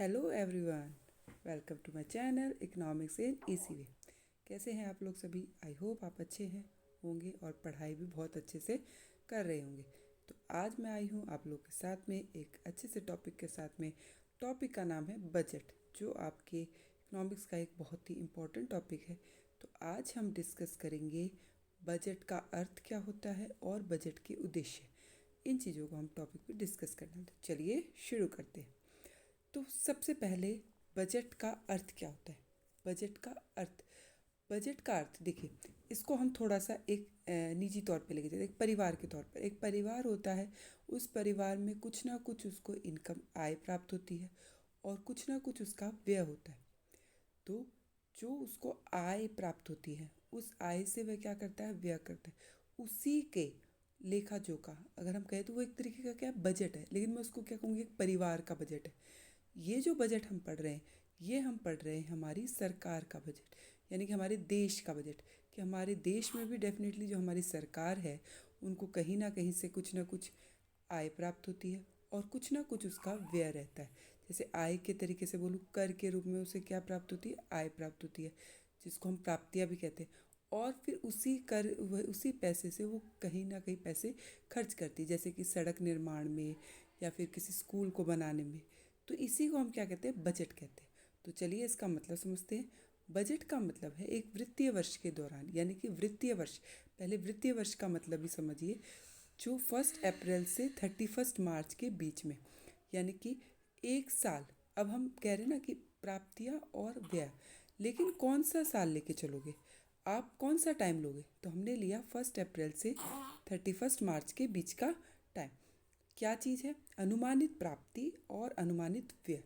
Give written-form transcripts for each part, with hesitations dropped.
Hello everyone, welcome to my channel economics in easy way. कैसे हैं आप लोग सभी? आई होप आप अच्छे हैं होंगे और पढ़ाई भी बहुत अच्छे से कर रहे होंगे। तो आज मैं आई हूँ आप लोग के साथ में एक अच्छे से टॉपिक के साथ में। टॉपिक का नाम है बजट, जो आपके इकोनॉमिक्स का एक बहुत ही इम्पोर्टेंट टॉपिक है। तो आज हम डिस्कस करेंगे बजट का अर्थ क्या होता है और बजट के उद्देश्य। इन चीज़ों को हम टॉपिक पे डिस्कस करना है। तो चलिए शुरू करते हैं। तो सबसे पहले बजट का अर्थ क्या होता है? बजट का अर्थ बजट का अर्थ देखिए, इसको हम थोड़ा सा एक निजी तौर पे लेके चलते हैं। एक परिवार के तौर पर एक परिवार होता है। उस परिवार में कुछ ना कुछ उसको इनकम आय प्राप्त होती है और कुछ ना कुछ उसका व्यय होता है। तो जो उसको आय प्राप्त होती है, उस आय से वह क्या करता है? व्यय करता है। उसी के लेखा जोखा अगर हम कहें तो वो एक तरीके का क्या बजट है, लेकिन मैं उसको क्या कहूँगी, एक परिवार का बजट है। ये जो बजट हम पढ़ रहे हैं, ये हम पढ़ रहे हैं हमारी सरकार का बजट, यानी कि हमारे देश का बजट। कि हमारे देश में भी डेफिनेटली जो हमारी सरकार है, उनको कहीं ना कहीं से कुछ ना कुछ आय प्राप्त होती है और कुछ ना कुछ उसका व्यय रहता है। जैसे आय के तरीके से बोलूँ, कर के रूप में उसे क्या प्राप्त होती है? आय प्राप्त होती है, जिसको हम प्राप्तियाँ भी कहते हैं। और फिर उसी पैसे से वो कहीं ना कहीं पैसे खर्च करती है, जैसे कि सड़क निर्माण में या फिर किसी स्कूल को बनाने में। तो इसी को हम क्या कहते हैं? बजट कहते हैं। तो चलिए इसका मतलब समझते हैं। बजट का मतलब है एक वित्तीय वर्ष के दौरान, यानी कि वित्तीय वर्ष, पहले वित्तीय वर्ष का मतलब ही समझिए, जो 1 अप्रैल से 31 मार्च के बीच में, यानी कि एक साल। अब हम कह रहे हैं ना कि प्राप्तियाँ और व्यय, लेकिन कौन सा साल लेके चलोगे आप? कौन सा टाइम लोगे? तो हमने लिया 1 अप्रैल से 31 मार्च के बीच का टाइम। क्या चीज़ है? अनुमानित प्राप्ति और अनुमानित व्यय,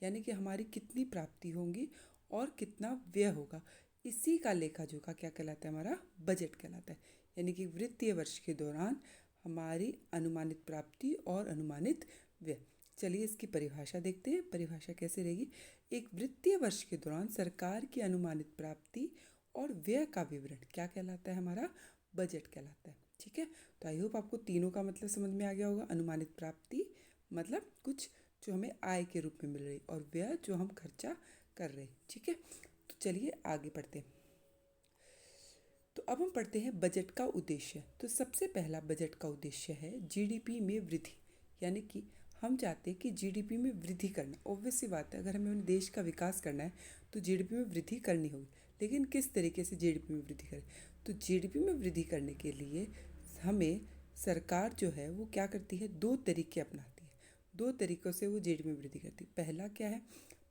यानी कि हमारी कितनी प्राप्ति होंगी और कितना व्यय होगा। इसी का लेखा जोखा क्या कहलाता है? हमारा बजट कहलाता है। यानी कि वित्तीय वर्ष के दौरान हमारी अनुमानित प्राप्ति और अनुमानित व्यय। चलिए इसकी परिभाषा देखते हैं। परिभाषा कैसे रहेगी? एक वित्तीय वर्ष के दौरान सरकार की अनुमानित प्राप्ति और व्यय का विवरण क्या कहलाता है? हमारा बजट कहलाता है। ठीक है, तो आई होप आपको तीनों का मतलब समझ में आ गया होगा। अनुमानित प्राप्ति मतलब कुछ जो हमें आय के रूप में मिल रही, और व्यय जो हम खर्चा कर रहे। ठीक है, तो चलिए आगे बढ़ते हैं। तो अब हम पढ़ते हैं बजट का उद्देश्य। तो सबसे पहला बजट का उद्देश्य है जीडीपी में वृद्धि, यानी कि हम चाहते हैं कि जीडीपी में वृद्धि करना। ऑब्वियस सी बात है, अगर हमें अपने देश का विकास करना है तो जीडीपी में वृद्धि करनी होगी। लेकिन किस तरीके से जीडीपी में वृद्धि करें? तो जीडीपी में वृद्धि करने के लिए हमें सरकार जो है वो क्या करती है? दो तरीके अपनाती है। दो तरीक़ों से वो जीडीपी में वृद्धि करती है। पहला क्या है?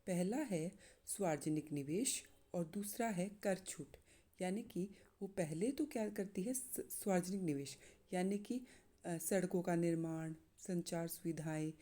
पहला है सार्वजनिक निवेश और दूसरा है कर छूट। यानी कि वो पहले तो क्या करती है? सार्वजनिक निवेश, यानी कि सड़कों का निर्माण, संचार सुविधाएं,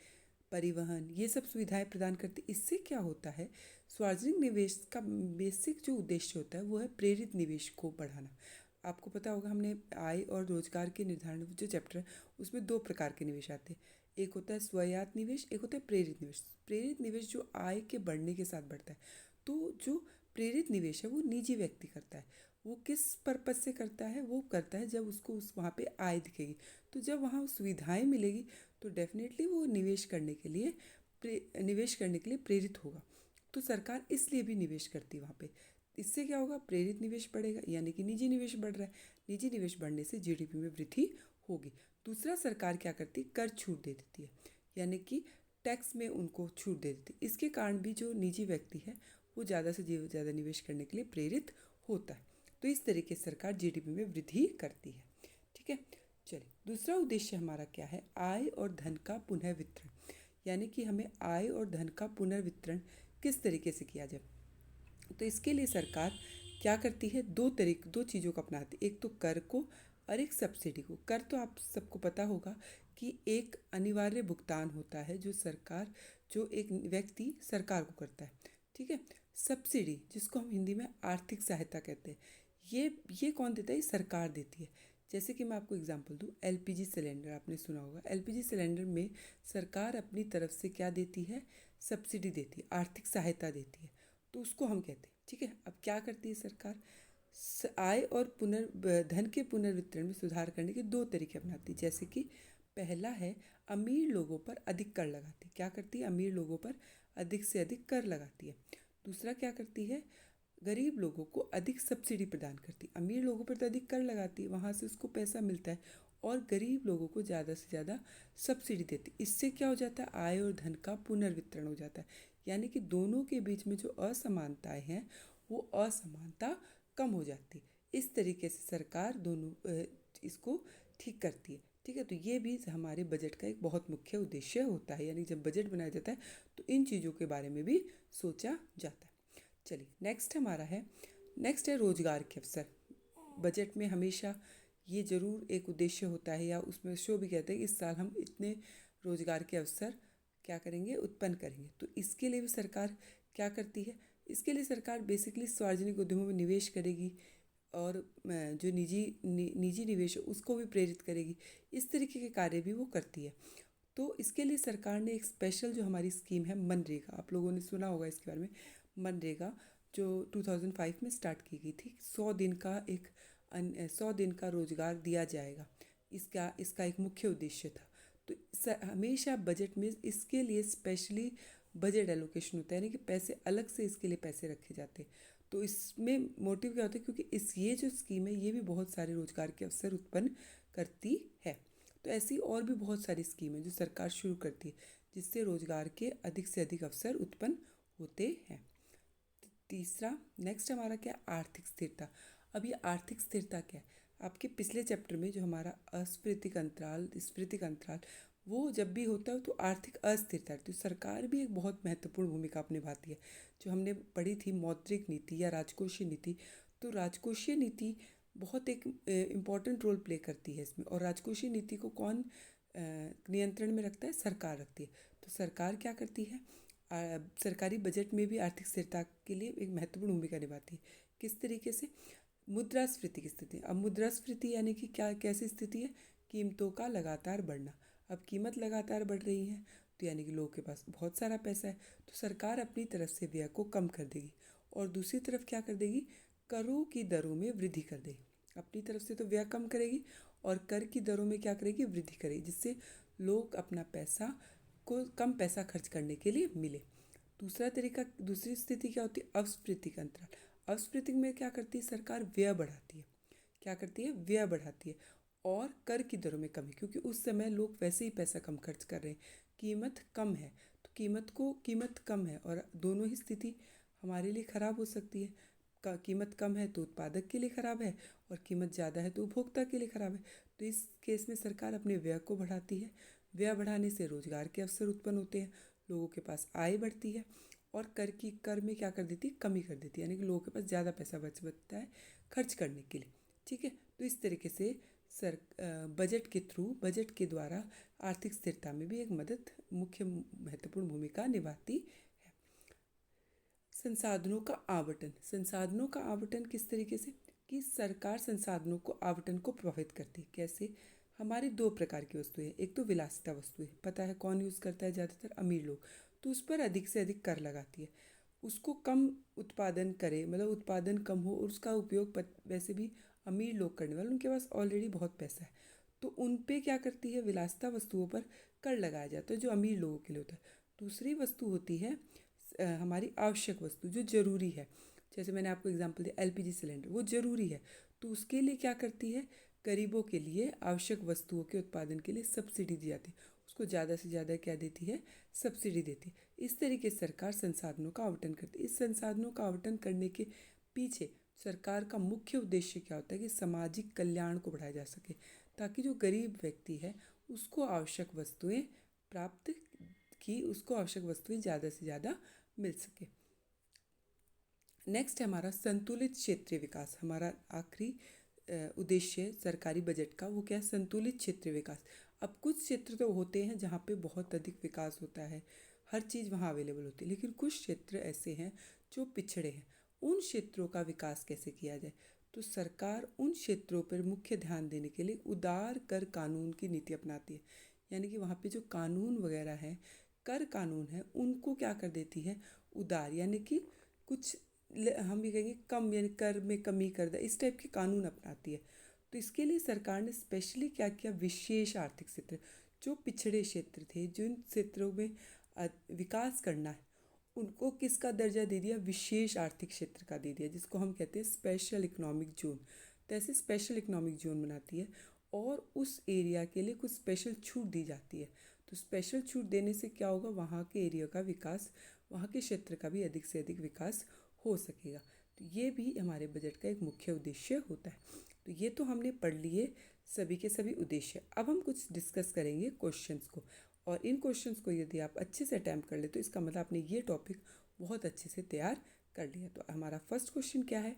परिवहन, ये सब सुविधाएं प्रदान करती। इससे क्या होता है? सार्वजनिक निवेश का बेसिक जो उद्देश्य होता है वो है प्रेरित निवेश को बढ़ाना। आपको पता होगा, हमने आय और रोजगार के निर्धारण जो चैप्टर है उसमें दो प्रकार के निवेश आते हैं। एक होता है स्वायत्त निवेश, एक होता है प्रेरित निवेश। प्रेरित निवेश जो आय के बढ़ने के साथ बढ़ता है। तो जो प्रेरित निवेश है वो निजी व्यक्ति करता है। वो किस पर्पज से करता है? वो करता है जब उसको उस वहाँ पे आय दिखेगी। तो जब वहाँ सुविधाएं मिलेगी तो डेफिनेटली वो निवेश करने के लिए प्रेरित होगा। तो सरकार इसलिए भी निवेश करती है वहाँ पे। इससे क्या होगा? प्रेरित निवेश बढ़ेगा, यानी कि निजी निवेश बढ़ रहा है। निजी निवेश बढ़ने से जीडीपी में वृद्धि होगी। दूसरा, सरकार क्या करती है? कर छूट दे देती है, यानी कि टैक्स में उनको छूट दे देती है। इसके कारण भी जो निजी व्यक्ति है वो ज़्यादा से ज़्यादा निवेश करने के लिए प्रेरित होता है। तो इस तरीके से सरकार जीडीपी में वृद्धि करती है। ठीक है, चलिए दूसरा उद्देश्य हमारा क्या है? आय और धन का पुनर्वितरण, यानी कि हमें आय और धन का पुनर्वितरण किस तरीके से किया जाए। तो इसके लिए सरकार क्या करती है? दो चीज़ों को अपनाती है। एक तो कर को और एक सब्सिडी को। कर तो आप सबको पता होगा कि एक अनिवार्य भुगतान होता है जो एक व्यक्ति सरकार को करता है। ठीक है, सब्सिडी जिसको हम हिंदी में आर्थिक सहायता कहते हैं, ये कौन देता है? ये सरकार देती है। जैसे कि मैं आपको एग्जांपल दूं, एलपीजी सिलेंडर आपने सुना होगा। एलपीजी सिलेंडर में सरकार अपनी तरफ से क्या देती है? सब्सिडी देती है, आर्थिक सहायता देती है। तो उसको हम कहते हैं। ठीक है, अब क्या करती है सरकार? आय और धन के पुनर्वितरण में सुधार करने के दो तरीके अपनाती है। जैसे कि पहला है अमीर लोगों पर अधिक कर लगाती है। क्या करती है? अमीर लोगों पर अधिक से अधिक कर लगाती है। दूसरा क्या करती है? गरीब लोगों को अधिक सब्सिडी प्रदान करती है। अमीर लोगों पर तो अधिक कर लगाती है, वहाँ से उसको पैसा मिलता है, और गरीब लोगों को ज़्यादा से ज़्यादा सब्सिडी देती है। इससे क्या हो जाता है? आय और धन का पुनर्वितरण हो जाता है, यानी कि दोनों के बीच में जो असमानताएं हैं वो असमानता कम हो जाती है। इस तरीके से सरकार दोनों इसको ठीक करती है। ठीक है, तो ये भी हमारे बजट का एक बहुत मुख्य उद्देश्य होता है, यानी जब बजट बनाया जाता है तो इन चीज़ों के बारे में भी सोचा जाता है। चलिए नेक्स्ट है रोजगार के अवसर। बजट में हमेशा ये जरूर एक उद्देश्य होता है, या उसमें शो भी कहते हैं कि इस साल हम इतने रोजगार के अवसर क्या करेंगे? उत्पन्न करेंगे। तो इसके लिए भी सरकार क्या करती है? इसके लिए सरकार बेसिकली सार्वजनिक उद्यमों में निवेश करेगी, और जो निजी निवेश है उसको भी प्रेरित करेगी। इस तरीके के कार्य भी वो करती है। तो इसके लिए सरकार ने एक स्पेशल जो हमारी स्कीम है मनरेगा, आप लोगों ने सुना होगा इसके बारे में, मनरेगा जो 2005 में स्टार्ट की गई थी। 100 दिन का रोजगार दिया जाएगा, इसका एक मुख्य उद्देश्य था। तो हमेशा बजट में इसके लिए स्पेशली बजट एलोकेशन होता है, यानी कि पैसे अलग से इसके लिए पैसे रखे जाते हैं। तो इसमें मोटिव क्या होता है? क्योंकि ये जो स्कीम है ये भी बहुत सारे रोजगार के अवसर उत्पन्न करती है। तो ऐसी और भी बहुत सारी स्कीम है जो सरकार शुरू करती है, जिससे रोजगार के अधिक से अधिक अवसर उत्पन्न होते हैं। तीसरा नेक्स्ट हमारा क्या? आर्थिक स्थिरता। अब ये आर्थिक स्थिरता क्या है? आपके पिछले चैप्टर में जो हमारा स्फीतिक अंतराल वो जब भी होता है तो आर्थिक अस्थिरता, तो सरकार भी एक बहुत महत्वपूर्ण भूमिका निभाती है। जो हमने पढ़ी थी मौद्रिक नीति या राजकोषीय नीति, तो राजकोषीय नीति बहुत एक इम्पॉर्टेंट रोल प्ले करती है इसमें। और राजकोषीय नीति को कौन नियंत्रण में रखता है? सरकार रखती है। तो सरकार क्या करती है? सरकारी बजट में भी आर्थिक स्थिरता के लिए एक महत्वपूर्ण भूमिका निभाती है। किस तरीके से? मुद्रास्फीति की स्थिति। अब मुद्रास्फीति यानी कि क्या, कैसी स्थिति है? कीमतों का लगातार बढ़ना। अब कीमत लगातार बढ़ रही है तो यानी कि लोगों के पास बहुत सारा पैसा है, तो सरकार अपनी तरफ से व्यय को कम कर देगी, और दूसरी तरफ क्या कर देगी? करों की दरों में वृद्धि कर देगी। अपनी तरफ से तो व्यय कम करेगी, और कर की दरों में क्या करेगी? वृद्धि करेगी, जिससे लोग अपना पैसा को कम पैसा खर्च करने के लिए मिले। दूसरी स्थिति क्या होती है? अपस्फीतिक अंतराल। अपस्फीतिक में क्या करती है सरकार? व्यय बढ़ाती है। क्या करती है? व्यय बढ़ाती है, और कर की दरों में कमी, क्योंकि उस समय लोग वैसे ही पैसा कम खर्च कर रहे हैं, कीमत कम है, तो कीमत कम है, और दोनों ही स्थिति हमारे लिए ख़राब हो सकती है। कीमत कम है तो उत्पादक के लिए ख़राब है, और कीमत ज़्यादा है तो उपभोक्ता के लिए ख़राब है। तो इस केस में सरकार अपने व्यय को बढ़ाती है। व्यय बढ़ाने से रोजगार के अवसर उत्पन्न होते हैं, लोगों के पास आय बढ़ती है, और कर में क्या कर देती है? कमी कर देती है, यानी कि लोगों के पास ज़्यादा पैसा बचता है खर्च करने के लिए। ठीक है, तो इस तरीके से बजट के द्वारा आर्थिक स्थिरता में भी एक मुख्य महत्वपूर्ण भूमिका निभाती है। संसाधनों का आवंटन किस तरीके से? कि सरकार संसाधनों को आवंटन को प्रभावित करती है। कैसे? हमारी दो प्रकार की वस्तुएं हैं। एक तो विलासिता वस्तुएं, पता है कौन यूज़ करता है? ज़्यादातर अमीर लोग, तो उस पर अधिक से अधिक कर लगाती है। उसको कम उत्पादन करे, मतलब उत्पादन कम हो, और उसका उपयोग वैसे भी अमीर लोग करने वाले, उनके पास ऑलरेडी बहुत पैसा है, तो उन पे क्या करती है? विलासिता वस्तुओं पर कर लगाया जाता है, जो अमीर लोगों के लिए होता है। दूसरी वस्तु होती है हमारी आवश्यक वस्तु, जो ज़रूरी है। जैसे मैंने आपको एग्जांपल दिया एलपीजी सिलेंडर, वो ज़रूरी है, तो उसके लिए क्या करती है? गरीबों के लिए आवश्यक वस्तुओं के उत्पादन के लिए सब्सिडी दी जाती है, उसको ज़्यादा से ज़्यादा क्या देती है? सब्सिडी देती है। इस तरीके से सरकार संसाधनों का आवंटन करती है। इस संसाधनों का आवंटन करने के पीछे सरकार का मुख्य उद्देश्य क्या होता है? कि सामाजिक कल्याण को बढ़ाया जा सके, ताकि जो गरीब व्यक्ति है उसको आवश्यक वस्तुएं ज़्यादा से ज़्यादा मिल सके। नेक्स्ट है हमारा संतुलित क्षेत्रीय विकास। हमारा आखिरी उद्देश्य सरकारी बजट का वो क्या है? संतुलित क्षेत्रीय विकास। अब कुछ क्षेत्र तो होते हैं जहाँ पे बहुत अधिक विकास होता है, हर चीज़ वहाँ अवेलेबल होती है, लेकिन कुछ क्षेत्र ऐसे हैं जो पिछड़े हैं। उन क्षेत्रों का विकास कैसे किया जाए? तो सरकार उन क्षेत्रों पर मुख्य ध्यान देने के लिए उदार कर कानून की नीति अपनाती है, यानी कि वहाँ पे जो कानून वगैरह हैं, कर कानून है, उनको क्या कर देती है? उदार, यानी कि कुछ हम भी कहेंगे कम, यानी कर में कमी कर दे, इस टाइप के कानून अपनाती है। तो इसके लिए सरकार ने स्पेशली क्या किया? विशेष आर्थिक क्षेत्र, जो पिछड़े क्षेत्र थे, जिन क्षेत्रों में विकास करना है, उनको किसका दर्जा दे दिया, विशेष आर्थिक क्षेत्र का दे दिया, जिसको हम कहते हैं स्पेशल इकोनॉमिक जोन। तो ऐसे स्पेशल इकोनॉमिक जोन बनाती है और उस एरिया के लिए कुछ स्पेशल छूट दी जाती है। तो स्पेशल छूट देने से क्या होगा, वहाँ के एरिया का विकास, वहाँ के क्षेत्र का भी अधिक से अधिक विकास हो सकेगा। तो ये भी हमारे बजट का एक मुख्य उद्देश्य होता है। तो ये तो हमने पढ़ लिए सभी के सभी उद्देश्य। अब हम कुछ डिस्कस करेंगे क्वेश्चंस को, और इन क्वेश्चंस को यदि आप अच्छे से अटैम्प्ट कर ले तो इसका मतलब आपने ये टॉपिक बहुत अच्छे से तैयार कर लिया। तो हमारा फर्स्ट क्वेश्चन क्या है,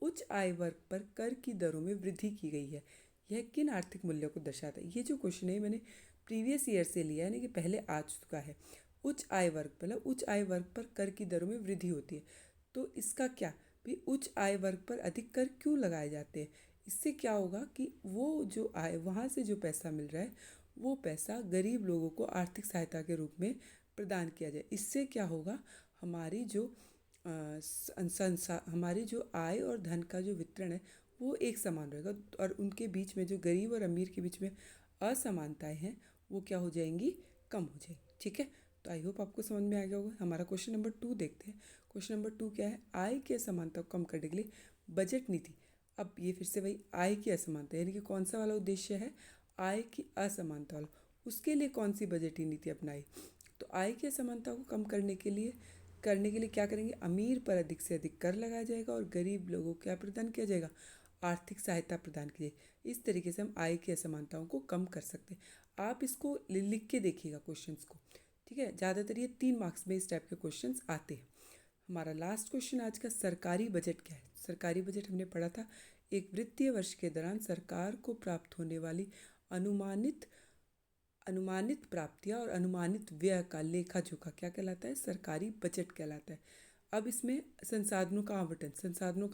उच्च आय वर्ग पर कर की दरों में वृद्धि की गई है, यह किन आर्थिक मूल्यों को दर्शाता है। ये जो क्वेश्चन है मैंने प्रीवियस ईयर से लिया है, यानी कि पहले आ चुका है। उच्च आय वर्ग, मतलब उच्च आय वर्ग पर कर की दरों में वृद्धि होती है, तो इसका क्या भी, उच्च आय वर्ग पर अधिक कर क्यों लगाए जाते हैं। इससे क्या होगा कि वो जो आय, वहाँ से जो पैसा मिल रहा है, वो पैसा गरीब लोगों को आर्थिक सहायता के रूप में प्रदान किया जाए। इससे क्या होगा, हमारी जो हमारी जो आय और धन का जो वितरण है वो एक समान रहेगा, और उनके बीच में जो गरीब और अमीर के बीच में असमानताएं हैं वो क्या हो जाएंगी, कम हो जाएंगी। ठीक है, तो आई होप आपको समझ में आ गया होगा। हमारा क्वेश्चन नंबर 2 देखते हैं। क्वेश्चन नंबर 2 क्या है, आय की असमानता को कम करने के लिए बजट नीति। अब ये फिर से वही आय की असमानता, यानी कि कौन सा वाला उद्देश्य है, आय की असमानता वाला, उसके लिए कौन सी बजटीय नीति अपनाई। तो आय की असमानता को कम करने के लिए क्या करेंगे, अमीर पर अधिक से अधिक कर लगाया जाएगा और गरीब लोगों को क्या प्रदान किया जाएगा, आर्थिक सहायता प्रदान की जाएगी। इस तरीके से हम आय की असमानताओं को कम कर सकते हैं। आप इसको लिख के देखिएगा क्वेश्चंस को, ठीक है। ज़्यादातर ये 3 मार्क्स में इस टाइप के क्वेश्चंस आते हैं। हमारा लास्ट क्वेश्चन आज का, सरकारी बजट क्या है। सरकारी बजट हमने पढ़ा था, एक वित्तीय वर्ष के दौरान सरकार को प्राप्त होने वाली अनुमानित प्राप्तियां और अनुमानित व्यय का लेखा जोखा क्या कहलाता है, सरकारी बजट कहलाता है। अब इसमें संसाधनों का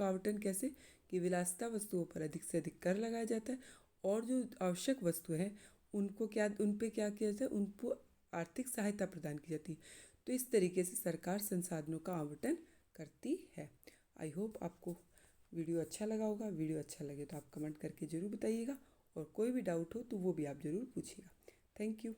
आवंटन कैसे, कि विलासिता वस्तुओं पर अधिक से अधिक कर लगाया जाता है, और जो आवश्यक वस्तुएं हैं उन पे क्या किया जाता है, उनको आर्थिक सहायता प्रदान की जाती है। तो इस तरीके से सरकार संसाधनों का आवंटन करती है। आई होप आपको वीडियो अच्छा लगा होगा। वीडियो अच्छा लगे तो आप कमेंट करके ज़रूर बताइएगा, और कोई भी डाउट हो तो वो भी आप ज़रूर पूछिएगा। Thank you.